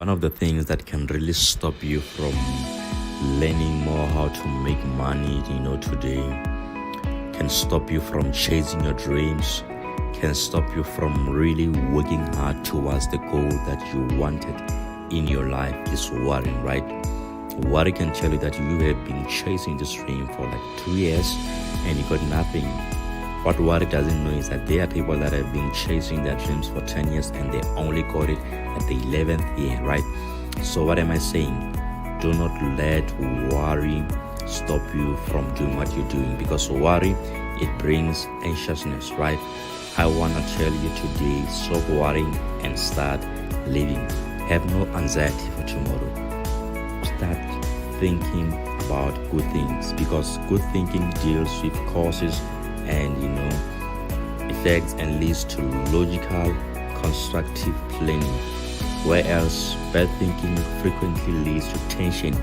One of the things that can really stop you from learning more how to make money, today, can stop you from chasing your dreams, can stop you from really working hard towards the goal that you wanted in your life is worry, right? Worry can tell you that you have been chasing this dream for like 2 years and you got nothing. What worry doesn't know is that there are people that have been chasing their dreams for 10 years and they only got it at the 11th year, right? So what am I saying? Do not let worry stop you from doing what you're doing, because worry, it brings anxiousness, right? I want to tell you today, stop worrying and start living. Have no anxiety for tomorrow. Start thinking about good things, because good thinking deals with causes and effects and leads to logical, constructive planning, whereas bad thinking frequently leads to tension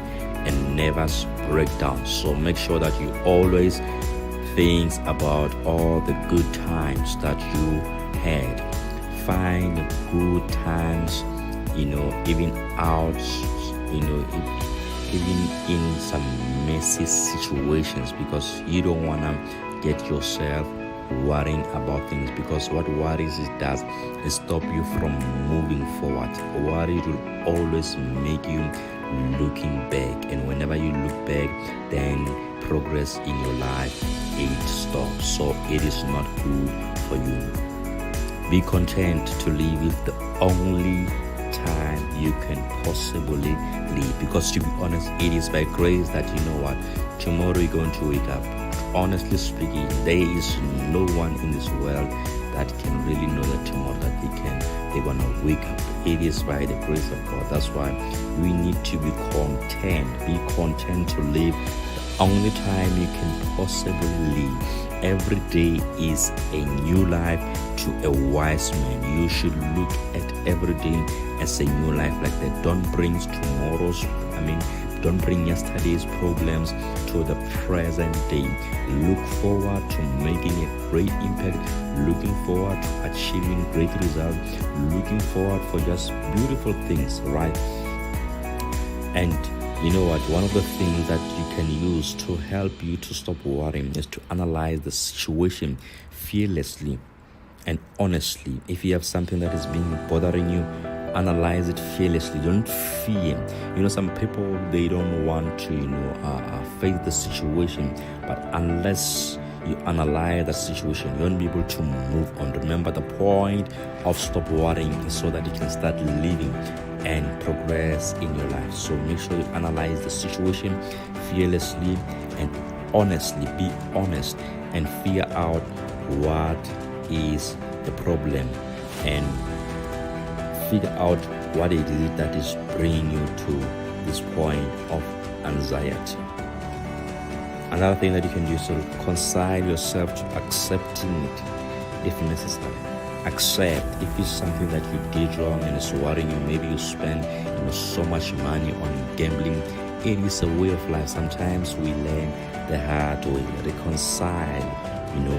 and nervous breakdown. So make sure that you always think about all the good times that you had. Find good times, even out, even in some messy situations, because you don't want to get yourself worrying about things, because what worries it does is stop you from moving forward. Worry will always make you looking back, and whenever you look back, then progress in your life, it stops. So it is not good for you. Be content to live with the only time you can possibly live, because to be honest, it is by grace that tomorrow you're going to wake up. Honestly speaking, there is no one in this world that can really know that tomorrow that they're gonna wake up. It is by the grace of God. That's why we need to be content. Be content to live the only time you can possibly live. Every day is a new life to a wise man. You should look at every day as a new life like that. Don't bring yesterday's problems to the present day. Look forward to making a great impact, looking forward to achieving great results, looking forward for just beautiful things, right? And you know what? One of the things that you can use to help you to stop worrying is to analyze the situation fearlessly and honestly. If you have something that is being bothering you, analyze it fearlessly. Don't fear. Some people, they don't want to face the situation, but unless you analyze the situation, you won't be able to move on. Remember, the point of stop worrying is so that you can start living and progress in your life. So make sure you analyze the situation fearlessly and honestly. Be honest and figure out what is the problem and figure out what it is that is bringing you to this point of anxiety. Another thing that you can do is to reconcile yourself to accepting it if necessary. Accept if it's something that you did wrong and it's worrying you. Maybe you spend so much money on gambling. It is a way of life. Sometimes we learn the hard way. Reconcile,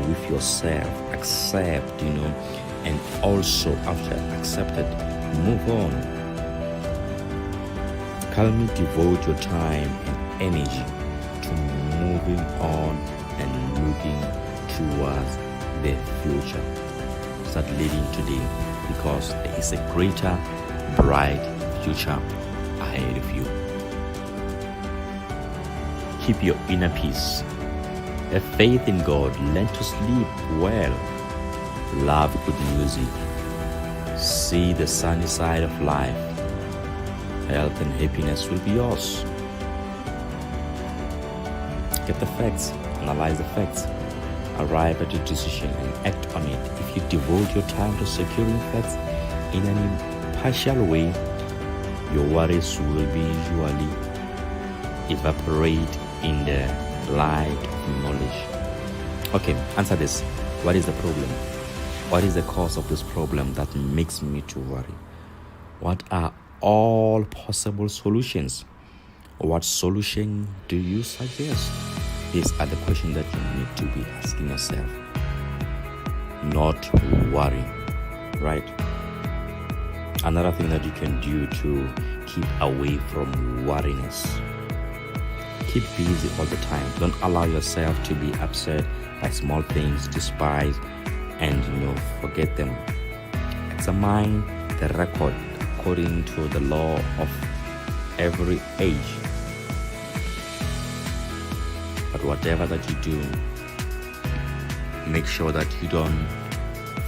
with yourself. Accept, and also after accepted, move on. Calmly devote your time and energy to moving on and looking towards the future. Start living today, because there is a greater, bright future ahead of you. Keep your inner peace. Have faith in God. Learn to sleep well. Love good music. See the sunny side of life. Health and happiness will be yours. Get the facts, analyze the facts, arrive at a decision and act on it. If you devote your time to securing facts in an impartial way, your worries will be usually evaporate in the light of knowledge. Okay, answer this. What is the problem? What is the cause of this problem that makes me to worry? What are all possible solutions? What solution do you suggest? These are the questions that you need to be asking yourself. Not worry, right? Another thing that you can do to keep away from worriness: keep busy all the time. Don't allow yourself to be upset by small things, despise, and forget them. Examine the record according to the law of every age. But whatever that you do, make sure that you don't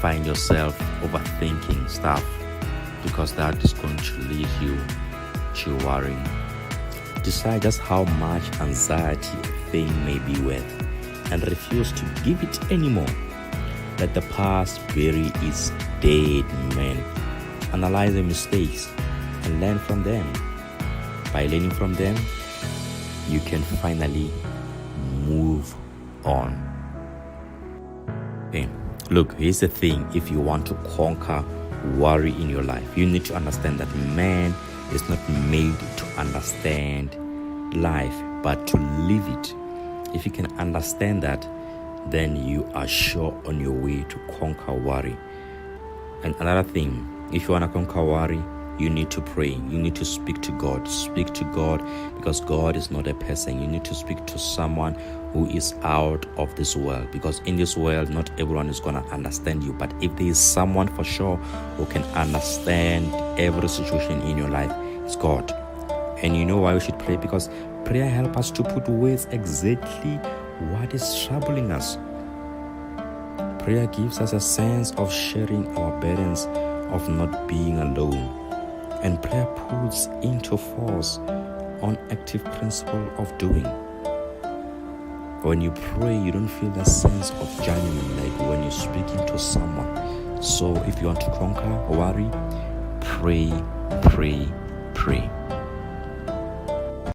find yourself overthinking stuff, because that is going to lead you to worrying. Decide just how much anxiety a thing may be worth and refuse to give it anymore. Let the past bury its dead men. Analyze the mistakes and learn from them. By learning from them, you can finally move on. Okay. Look, here's the thing. If you want to conquer worry in your life, you need to understand that man is not made to understand life, but to live it. If you can understand that, then you are sure on your way to conquer worry. And another thing, if you want to conquer worry, you need to pray. You need to speak to God. Speak to God, because God is not a person. You need to speak to someone who is out of this world, because in this world, not everyone is going to understand you. But if there is someone for sure who can understand every situation in your life, it's God. And you know why we should pray? Because prayer helps us to put words exactly what is troubling us. Prayer gives us a sense of sharing our burdens, of not being alone. And prayer puts into force on active principle of doing. When you pray, you don't feel that sense of genuine, like when you're speaking to someone. So if you want to conquer worry, pray, pray,